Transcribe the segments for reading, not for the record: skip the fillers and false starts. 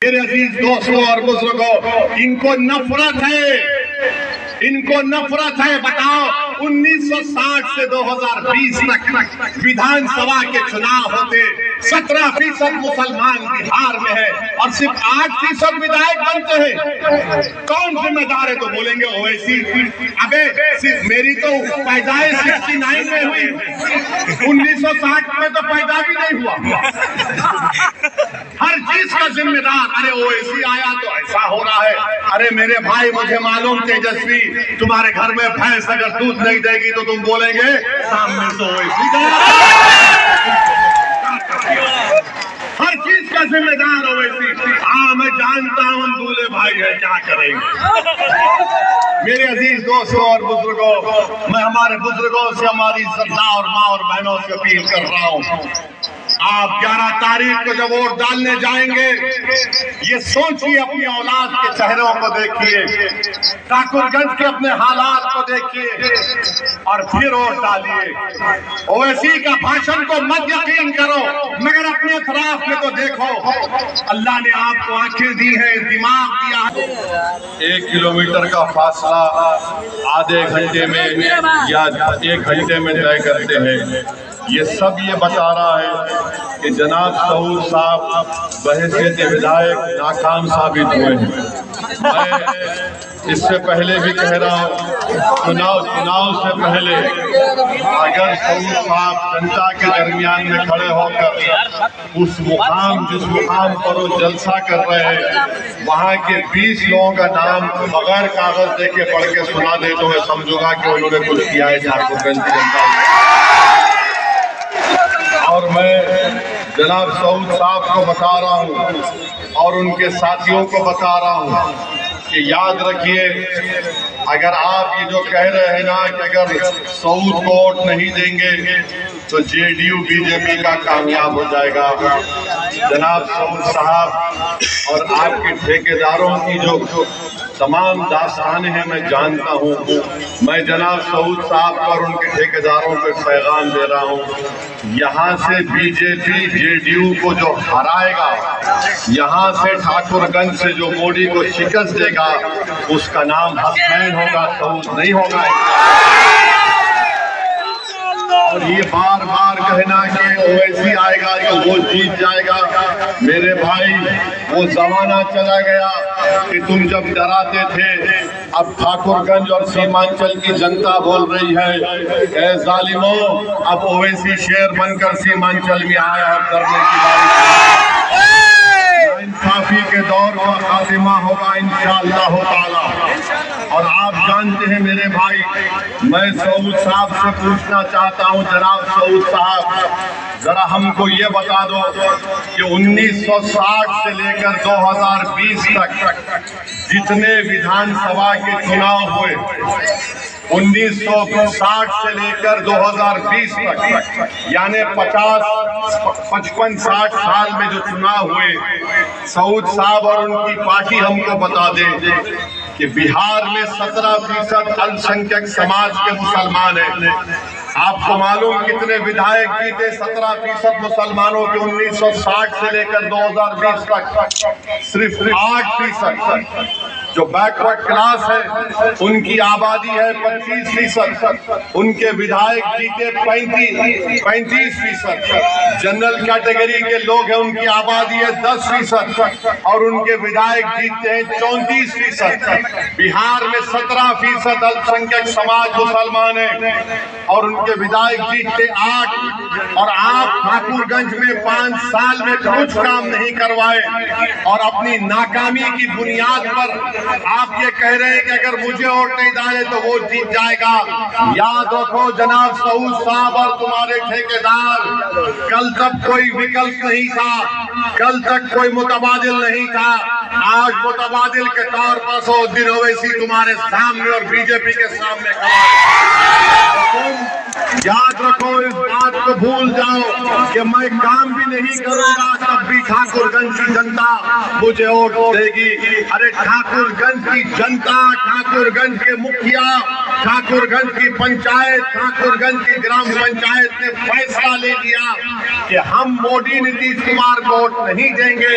मेरे अजीज दोस्तों और बुजुर्गों, इनको नफरत है। बताओ, 1960 से 2020 तक विधानसभा के चुनाव होते 17% मुसलमान बिहार में है और सिर्फ 8% विधायक बनते हैं। कौन जिम्मेदार है? तो बोलेंगे ओवैसी। अबे मेरी तो पैदाइश 69 में हुई, 1960 में तो पैदा भी नहीं हुआ। हर चीज का जिम्मेदार अरे ओवैसी आया तो ऐसा हो रहा है। अरे मेरे भाई, मुझे मालूम तेजस्वी, तुम्हारे घर में भैंस अगर दूध नहीं देगी तो तुम बोलेंगे सामने से ओवैसी हर चीज का जिम्मेदार ओवैसी। हाँ, मैं जानता हूं हम दूल्हे भाई है, क्या करेंगे। मेरे अजीज दोस्तों और बुजुर्गों, मैं हमारे बुजुर्गों से, हमारी श्रद्धा और माँ और बहनों से अपील कर रहा हूं, आप 11 तारीख को जब वोट डालने जाएंगे, ये सोचिए, अपनी औलाद के चेहरों को देखिए, ठाकुरगंज के अपने हालात को देखिए और फिर वोट डालिए। ओवैसी का भाषण को मत यकीन करो, मगर अपने अतराफ में तो देखो। अल्लाह ने आपको आंखें दी है, दिमाग दिया है। 1 किलोमीटर का फासला आधे घंटे में या 1 घंटे में तय करते हैं। ये सब ये बता रहा है कि जनाब सऊद साहब बहैसियत विधायक नाकाम साबित हुए हैं। मैं इससे पहले भी कह रहा हूँ, चुनाव से पहले अगर सऊद साहब जनता के दरमियान में खड़े होकर उस जिस मुकाम पर वो जलसा कर रहे हैं, वहाँ के 20 लोगों का नाम बगैर कागज देके पढ़ के सुना दे तो मैं समझूंगा कि उन्होंने कुछ किया है ठाकुरगंज की जनता। और मैं जनाब सऊद साहब को बता रहा हूँ और उनके साथियों को बता रहा हूँ कि याद रखिए, अगर आप ये जो कह रहे हैं ना कि अगर सऊद को वोट नहीं देंगे तो जेडीयू बीजेपी का कामयाब हो जाएगा। जनाब सऊद साहब और आपके ठेकेदारों की जो तमाम दास्तानें हैं मैं जानता हूँ। मैं जनाब सऊद साहब और उनके ठेकेदारों को पैगाम दे रहा हूँ, यहाँ से बीजेपी जेडीयू को जो हराएगा, यहाँ से ठाकुरगंज से जो मोदी को शिकस्त देगा, उसका नाम हसनैन होगा, सऊद नहीं होगा। और ये बार बार कहना कि ओवैसी आएगा तो वो जीत जाएगा, मेरे भाई वो जमाना चला गया कि तुम जब डराते थे। अब ठाकुरगंज और सीमांचल की जनता बोल रही है, ऐ जालिमों, अब ओवैसी शेर बनकर सीमांचल में आया है, डरने की बात। इंसाफी के दौर का खातिमा होगा इंशाअल्लाह ताला। और आप जानते हैं मेरे भाई, मैं सऊद साहब से पूछना चाहता हूं, जनाब सऊद साहब, जरा हमको ये बता दो कि 1960 से लेकर 2020 तक जितने विधानसभा के चुनाव हुए, 1960 से लेकर 2020 तक, यानी 55-60 साल में जो चुनाव हुए, सऊद साहब और उनकी पार्टी हमको बता दे कि बिहार में 17% अल्पसंख्यक समाज के मुसलमान हैं। आपको मालूम कितने विधायक जीते 17% मुसलमानों के 1960 से लेकर 2020 तक? सिर्फ 8%। जो बैकवर्ड क्लास है उनकी आबादी है 25%, उनके विधायक जीते 35%। जनरल कैटेगरी के लोग हैं, उनकी आबादी है 10% और उनके विधायक जीतते हैं 34%। बिहार में 17% अल्पसंख्यक समाज मुसलमान है और उनके विधायक जीतते 8। और आप ठाकुरगंज में 5 साल में कुछ काम नहीं करवाए और अपनी नाकामी की बुनियाद पर आप ये कह रहे हैं कि अगर मुझे वोट नहीं डाले तो वो जीत जाएगा। याद रखो जनाब सऊद साहब और तुम्हारे ठेकेदार, कल तक कोई विकल्प नहीं था, कल तक कोई मुतबादिल नहीं था। आज मुतबादिल के तौर पर सऊद ओवैसी तुम्हारे सामने और बीजेपी के सामने खड़ा है। याद रखो, इस बात को भूल जाओ कि मैं काम भी नहीं करूंगा तब भी ठाकुरगंज की जनता मुझे वोट देगी। अरे ठाकुरगंज की जनता, ठाकुरगंज के मुखिया, ठाकुरगंज की पंचायत, ठाकुरगंज की ग्राम पंचायत ने फैसला ले लिया कि हम मोदी नीतीश कुमार को वोट नहीं देंगे,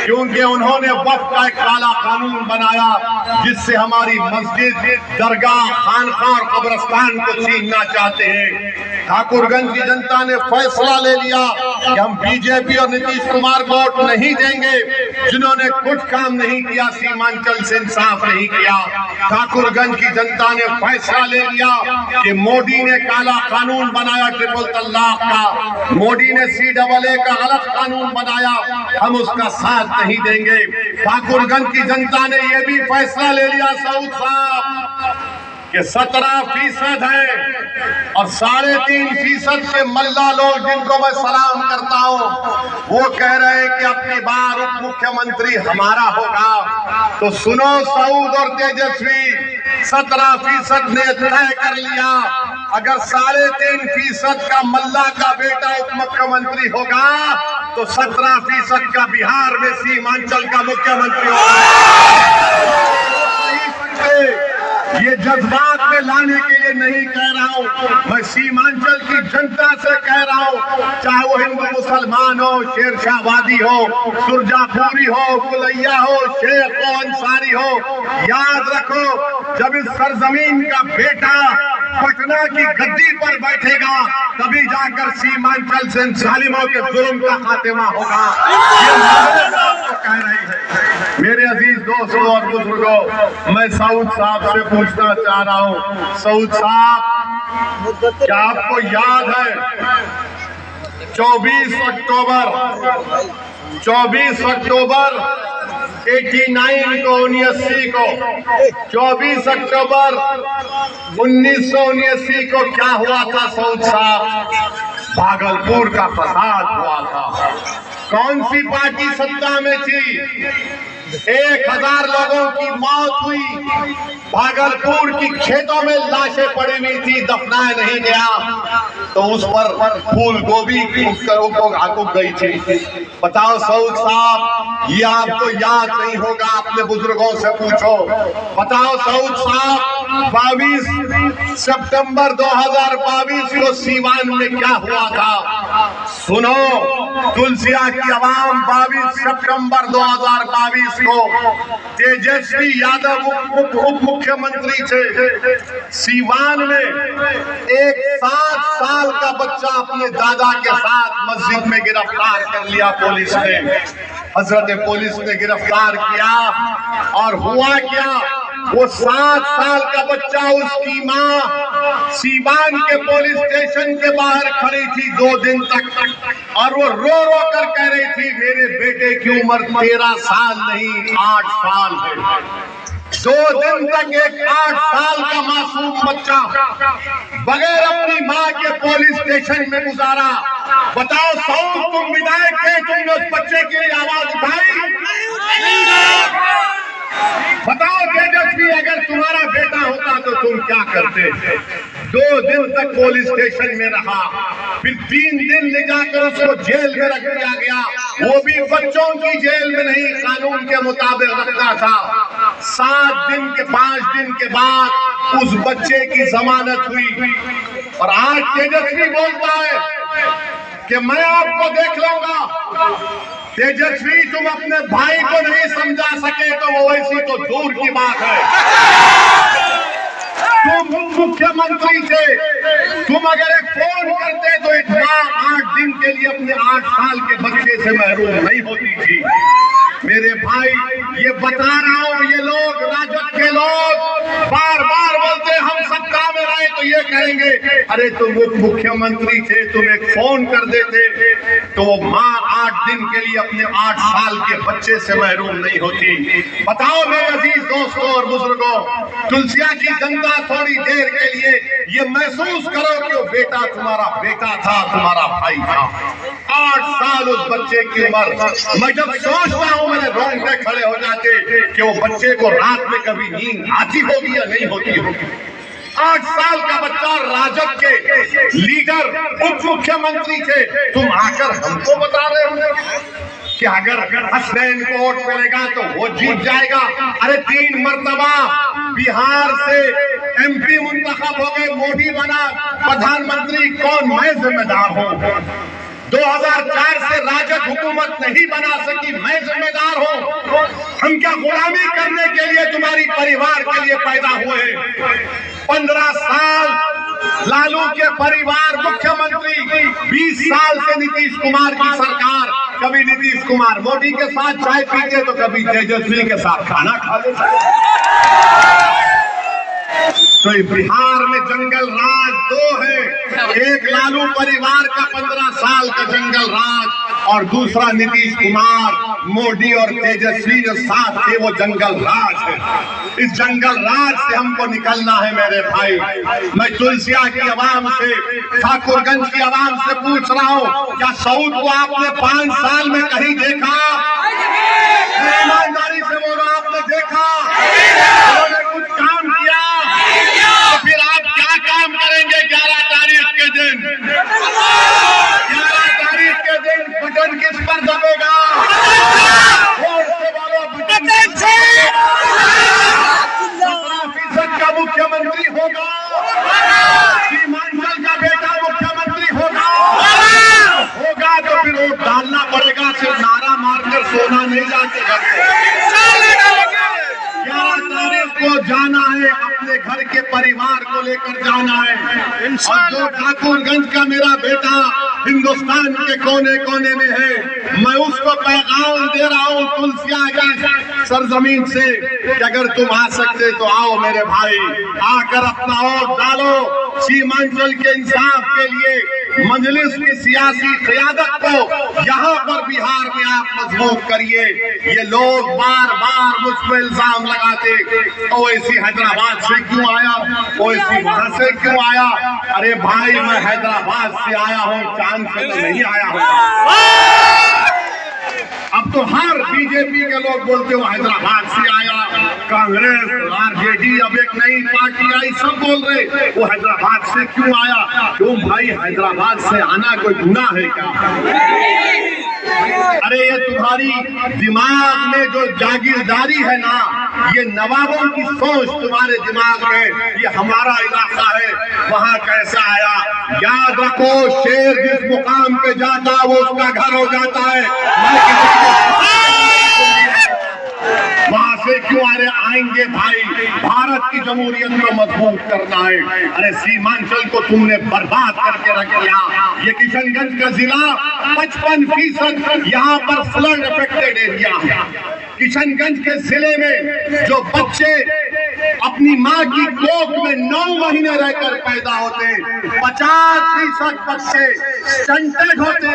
क्योंकि उन्होंने वक्फ का एक काला कानून बनाया जिससे हमारी मस्जिद, दरगाह, खानका और कब्रिस्तान को छीनना चाहते हैं। ठाकुरगंज की जनता ने फैसला ले लिया कि हम बीजेपी और नीतीश कुमार को वोट नहीं देंगे, जिन्होंने कुछ काम नहीं किया, सीमांचल से इंसाफ नहीं किया। ठाकुरगंज की जनता ने फैसला ले लिया कि मोदी ने काला कानून बनाया ट्रिपल तलाक का, मोदी ने CAA का गलत कानून बनाया, हम उसका साथ नहीं देंगे। ठाकुरगंज की जनता ने यह भी फैसला ले लिया सऊद साहब कि 17% है और 3.5% के मल्ला लोग जिनको मैं सलाम करता हूं, वो कह रहे हैं कि अपनी बार उप मुख्यमंत्री हमारा होगा। तो सुनो सऊद और तेजस्वी, 17% ने तय कर लिया, अगर 3.5% का मल्ला का बेटा उप मुख्यमंत्री होगा तो 17% का बिहार में सीमांचल का मुख्यमंत्री होगा। ये जज्बात में लाने के लिए नहीं कह रहा हूँ, मैं सीमांचल की जनता से कह रहा हूँ, चाहे वो हिंदू मुसलमान हो, शेरशाहवादी हो, सुरजापुरी हो, कुलैया हो, शेख हो, अंसारी हो, याद रखो, जब इस सरजमीन का बेटा पटना की गद्दी पर बैठेगा तभी जाकर सीमांचल से जालिमों के जुल्म का खात्मा होगा। ये कह रही है। मेरे अजीज दोस्तों और बुजुर्गों, मैं सऊद साहब से पूछना चाह रहा हूँ, सऊद साहब, क्या आपको याद है 24 अक्टूबर 89 को 79 को 24 अक्टूबर 1979 को क्या हुआ था सऊद साहब? भागलपुर का फसाद हुआ था। कौन सी पार्टी सत्ता में थी? 1000 लोगों की मौत हुई, भागलपुर की खेतों में लाशें पड़ी हुई थी, दफनाया नहीं गया, तो उस पर फूल गोभी उग गई थी। बताओ सऊद साहब, ये आपको याद नहीं होगा, अपने बुजुर्गों से पूछो। बताओ सऊद साहब, 22 सितंबर 2022 को सीवान में क्या हुआ था? सुनो, तुलसिया की आवाम 22 सितंबर 2022 को तेजस्वी यादव उप मुख्यमंत्री थे। सीवान में एक 7 साल का बच्चा अपने दादा के साथ मस्जिद में गिरफ्तार कर लिया पुलिस ने। हजरत पुलिस ने गिरफ्तार किया और हुआ क्या, वो 7 साल का बच्चा, उसकी माँ सीवान के पुलिस स्टेशन के बाहर खड़ी थी 2 दिन तक और वो रो रो कर कह रही थी, मेरे बेटे की उम्र 13 साल नहीं 8 साल है। 2 दिन तक एक 8 साल का मासूम बच्चा बगैर अपनी माँ के पुलिस स्टेशन में गुजारा। बताओ सऊद, तुम विधायक थे, तुमने उस बच्चे के लिए आवाज उठाई? बताओ तेजस्वी, अगर तुम्हारा बेटा होता तो तुम क्या करते? 2 दिन तक पुलिस स्टेशन में रहा, फिर 3 दिन ले जाकर उसको जेल में रख दिया गया, वो भी बच्चों की जेल में नहीं, कानून के मुताबिक रखना था। 5 दिन के बाद उस बच्चे की जमानत हुई और आज तेजस्वी बोलता है कि मैं आपको देख लूंगा। तेजस्वी, तुम अपने भाई को नहीं समझा सके तो वो वैसी तो दूर की बात है। तुम मुख्यमंत्री थे, तुम अगर एक फोन करते तो एक माँ 8 दिन के लिए अपने 8 साल के बच्चे से महरूम नहीं होती थी। मेरे भाई, ये बता रहा हूँ, ये लोग, राजद के लोग बार बार बोलते हम सत्ता में रहे तो ये कहेंगे, अरे तुम मुख्यमंत्री थे, तुम एक फोन कर देते तो वो माँ 8 दिन के लिए अपने 8 साल के बच्चे से महरूम नहीं होती। बताओ मेरे अजीज दोस्तों और बुजुर्गों, तुलसिया की जनता थोड़ी देर के लिए ये महसूस करो कि वो बेटा तुम्हारा बेटा था, तुम्हारा भाई था। 8 साल उस बच्चे की उम्र। मैं जब सोचता हूँ मेरे रोंगटे खड़े हो जाते कि वो बच्चे को रात में कभी नींद आती होगी या नहीं होती होगी। 8 साल का बच्चा राजद के लीडर उप मुख्यमंत्री थे, तुम आकर हमको बता रहे हो कि अगर हसनैन को वोट मिलेगा तो वो जीत जाएगा। अरे 3 मर्तबा बिहार से MP मुंतखब हो गए, मोदी बना प्रधानमंत्री, कौन मैं जिम्मेदार हूँ? 2004 से राजद हुकूमत नहीं बना सकी, मैं जिम्मेदार हूँ। हम क्या गुलामी करने के लिए तुम्हारी परिवार के लिए पैदा हुए? 15 साल लालू के परिवार मुख्यमंत्री, 20 साल से नीतीश कुमार की सरकार। कभी नीतीश कुमार मोदी के साथ चाय पीते तो कभी तेजस्वी के साथ खाना खाते। तो बिहार में जंगल राज 2 है, एक लालू परिवार का 15 साल का जंगल राज और दूसरा नीतीश कुमार, मोदी और तेजस्वी जो साथ थे वो जंगल राज है। इस जंगल राज से हमको निकलना है मेरे भाई। मैं तुलसिया की आवाम से, ठाकुरगंज की आवाम से पूछ रहा हूँ, क्या सऊद को आपने 5 साल में कहीं देखा? ईमानदारी से बोलो, आपने देखा? उन्होंने कुछ काम किया? तो फिर आप क्या काम करेंगे 11 तारीख के दिन? 11 तारीख के दिन बटन किस पर दबेगा? बटन 17% का मुख्यमंत्री होगा, सीमांचल का बेटा मुख्यमंत्री होगा तो फिर वोट डालना पड़ेगा। सिर्फ नारा मारकर सोना नहीं जाते घर से। 11 तारीख को जाना है, अपने घर के परिवार को लेकर जाना है। और जो ठाकुरगंज का मेरा बेटा हिंदुस्तान के कोने कोने में है, मैं उसको पैगाम दे रहा हूँ तुलसिया की सरजमीन से कि अगर तुम आ सकते तो आओ मेरे भाई, आकर अपना वोट डालो। सीमांचल के इंसाफ के लिए मजलिस की सियासी क़यादत को यहाँ पर बिहार में आप मजबूत करिए। ये लोग बार बार मुझ पर इल्जाम लगाते, ओवैसी हैदराबाद से क्यों आया, ओवैसी वहां से क्यों आया? अरे भाई, मैं हैदराबाद से आया हूँ, चांद से तो नहीं आया हूँ। अब तो हर बीजेपी के लोग बोलते हो हैदराबाद से आया, कांग्रेस, RJD, अब एक नई पार्टी आई, सब बोल रहे वो हैदराबाद से क्यों आया। क्यों भाई, हैदराबाद से आना कोई गुनाह है क्या? अरे ये तुम्हारी दिमाग में जो जागीरदारी है ना, ये नवाबों की सोच तुम्हारे दिमाग में, ये हमारा इलाका है, वहाँ कैसा आया? याद रखो, शेर जिस मुकाम पे जाता वो उसका घर हो जाता है। वहां से क्यों आ रहे? आएंगे भाई, भारत की जमहूरियत को मजबूत करना है। अरे सीमांचल को तुमने बर्बाद करके रख दिया। ये किशनगंज का जिला 55% यहाँ पर फ्लड अफेक्टेड एरिया है। किशनगंज के जिले में जो बच्चे अपनी माँ की कोख में 9 महीने रहकर पैदा होते, 50% बच्चे स्टंटेड होते।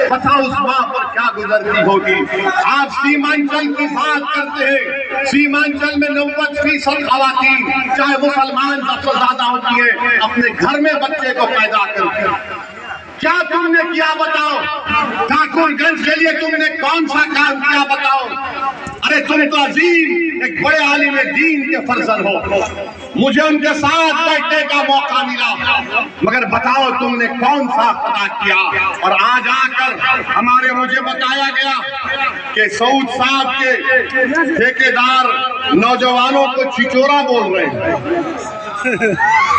बताओ उस माँ पर क्या गुजरती होगी। आप सीमांचल की बात करते हैं, सीमांचल में 90% खवातीन, चाहे मुसलमान सबसे ज्यादा होती है, अपने घर में बच्चे को पैदा करती है। क्या तुमने किया बताओ? ठाकुरगंज के लिए तुमने कौन सा काम किया बताओ? अरे तुम तो अजीम एक बड़े आलिम दीन के फर्जंद हो, मुझे उनके साथ बैठने का मौका मिला, मगर बताओ तुमने कौन सा खता किया? और आज आकर हमारे मुझे बताया गया कि सऊद साहब के ठेकेदार नौजवानों को छिचोरा बोल रहे हैं।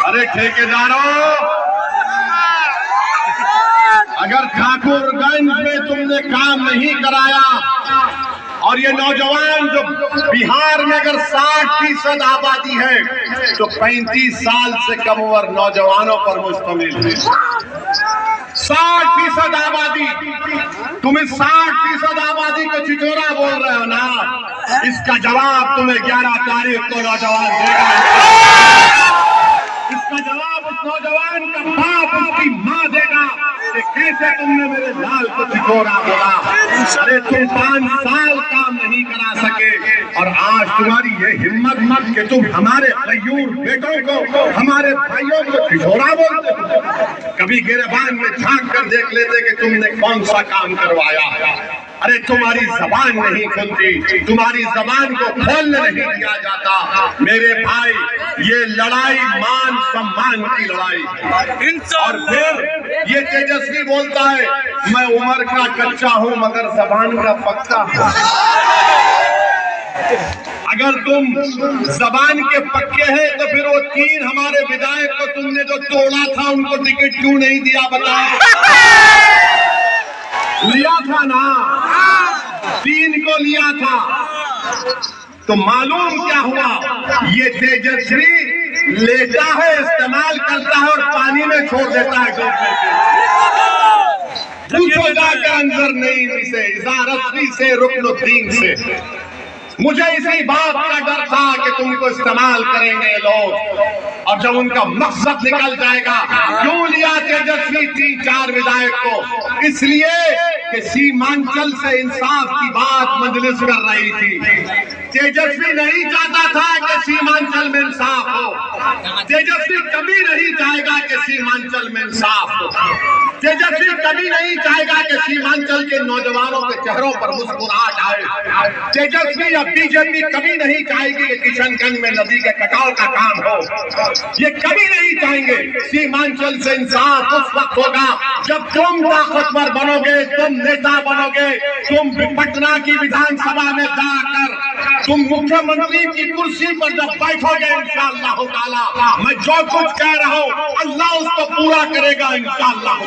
अरे ठेकेदारों, अगर ठाकुरगंज में तुमने काम नहीं कराया और ये नौजवान जो बिहार में अगर 60% आबादी है तो 35 साल से कम उम्र नौजवानों पर मुश्तमिल है। 60% आबादी, तुम्हें 60% आबादी को छिचोरा बोल रहे हो ना, इसका जवाब तुम्हें 11 तारीख को नौजवान देगा। इसका जवाब उस नौजवान का बाप, उसकी माँ देगा कि कैसे तुमने मेरे लाल को छिचोरा बोला। अरे तुम 5 साल काम नहीं करा सके और आज तुम्हारी ये हिम्मत कि तुम हमारे गयूर बेटों को, हमारे भाइयों को छिचोरा बोलते हो। कभी गिरबान में झांक कर देख लेते कि तुमने कौन सा काम करवाया। अरे तुम्हारी जबान नहीं खुलती, तुम्हारी जबान को खोलने नहीं दिया जाता। मेरे भाई, ये लड़ाई मान सम्मान की लड़ाई है। और फिर ये तेजस्वी बोलता है मैं उम्र का कच्चा हूं मगर जबान का पक्का हूं। अगर तुम जबान के पक्के हैं तो फिर वो 3 हमारे विधायक को तुमने जो तोड़ा था उनको टिकट क्यों नहीं दिया बताओ? लिया था ना, 3 को लिया था। तो मालूम क्या हुआ? ये तेजस्वी लेता है, इस्तेमाल करता है और पानी में छोड़ देता है पूछो जाकर अंदर नहीं से इजारती से रुकनुद्दीन से। मुझे इसी बात का डर था कि तुमको इस्तेमाल करेंगे लोग, और जब उनका मकसद निकल जाएगा। क्यों लिया तेजस्वी 3-4 विधायक को? इसलिए कि सीमांचल से इंसाफ की बात मजलिस कर रही थी। तेजस्वी नहीं चाहता था कि सीमांचल में इंसाफ हो। तेजस्वी कभी नहीं चाहेगा कि सीमांचल में इंसाफ हो। तेजस्वी कभी नहीं चाहेगा कि सीमांचल के नौजवानों के चेहरों पर मुस्कुराहट आए। तेजस्वी या बीजेपी कभी नहीं चाहेगी कि किशनगंज में नदी के कटाव का काम हो। ये कभी नहीं चाहेंगे। सीमांचल से इंसाफ उस वक्त होगा जब तुम ताकतवर बनोगे, तुम नेता बनोगे, तुम पटना की विधानसभा में जाकर तुम मुख्यमंत्री की कुर्सी पर जब बैठोगे इंशाअल्लाह ताला, मैं जो कुछ कह रहा हूं अल्लाह उसको पूरा करेगा इंशाअल्लाह।